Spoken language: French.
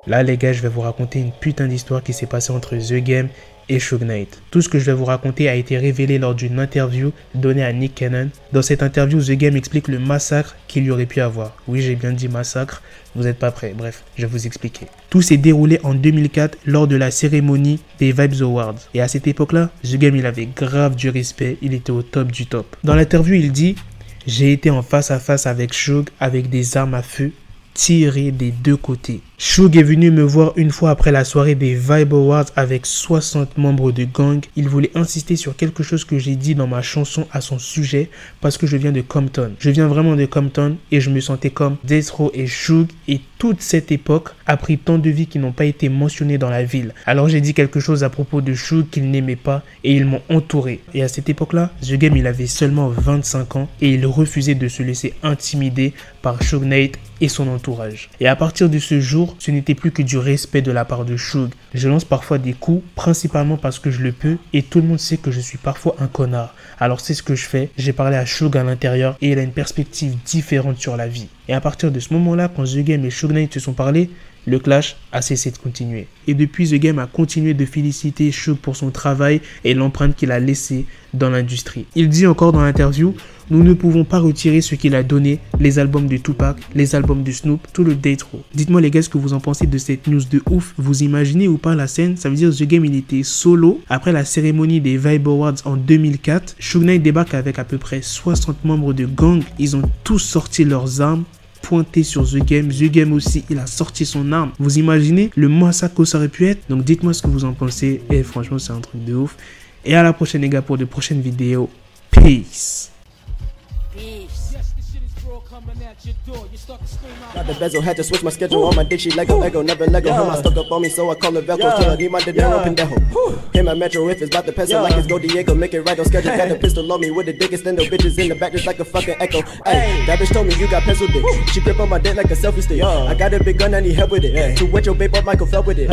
Là les gars, je vais vous raconter une putain d'histoire qui s'est passée entre The Game et Suge Knight. Tout ce que je vais vous raconter a été révélé lors d'une interview donnée à Nick Cannon. Dans cette interview, The Game explique le massacre qu'il y aurait pu avoir. Oui, j'ai bien dit massacre, vous n'êtes pas prêts. Bref, je vais vous expliquer. Tout s'est déroulé en 2004 lors de la cérémonie des Vibes Awards. Et à cette époque-là, The Game, il avait grave du respect, il était au top du top. Dans l'interview, il dit « J'ai été en face à face avec Suge avec des armes à feu tirées des deux côtés. Suge est venu me voir une fois après la soirée des Vibe Awards avec 60 membres de gang. Il voulait insister sur quelque chose que j'ai dit dans ma chanson à son sujet parce que je viens de Compton. Je viens vraiment de Compton et je me sentais comme Death Row et Suge et toute cette époque a pris tant de vies qui n'ont pas été mentionnées dans la ville. Alors j'ai dit quelque chose à propos de Suge qu'il n'aimait pas et ils m'ont entouré. Et à cette époque-là, The Game il avait seulement 25 ans et il refusait de se laisser intimider par Suge Knight et son entourage. Et à partir de ce jour, ce n'était plus que du respect de la part de Suge. Je lance parfois des coups, principalement parce que je le peux, et tout le monde sait que je suis parfois un connard. Alors c'est ce que je fais, j'ai parlé à Suge à l'intérieur, et il a une perspective différente sur la vie. Et à partir de ce moment-là, quand The Game et Suge Knight se sont parlé, le clash a cessé de continuer. Et depuis, The Game a continué de féliciter Suge pour son travail et l'empreinte qu'il a laissée dans l'industrie. Il dit encore dans l'interview, « Nous ne pouvons pas retirer ce qu'il a donné, les albums de Tupac, les albums de Snoop, tout le Death Row. » Dites-moi les gars ce que vous en pensez de cette news de ouf. Vous imaginez ou pas la scène? Ça veut dire The Game il était solo. Après la cérémonie des Vibe Awards en 2004, Suge Knight débarque avec à peu près 60 membres de gang. Ils ont tous sorti leurs armes, pointé sur The Game. The Game aussi, il a sorti son arme. Vous imaginez le massacre que ça aurait pu être? Donc dites-moi ce que vous en pensez. Et franchement, c'est un truc de ouf. Et à la prochaine les gars pour de prochaines vidéos. Peace. Got the bezel, had to switch my schedule. On my dick, she Lego, never Lego. Him, I stuck up on me, so I call it Velcro. Till I need my dinero pendejo. Him, my metro, if it's about the peso, like it's Go Diego, make it right on schedule. Got the pistol on me with the dick, extend the bitches in the back just like a fucking echo. Hey, that bitch told me you got pencil dick. She grip on my dick like a selfie stick. I got a big gun, I need help with it. To wet your babe up, Michael fell with it.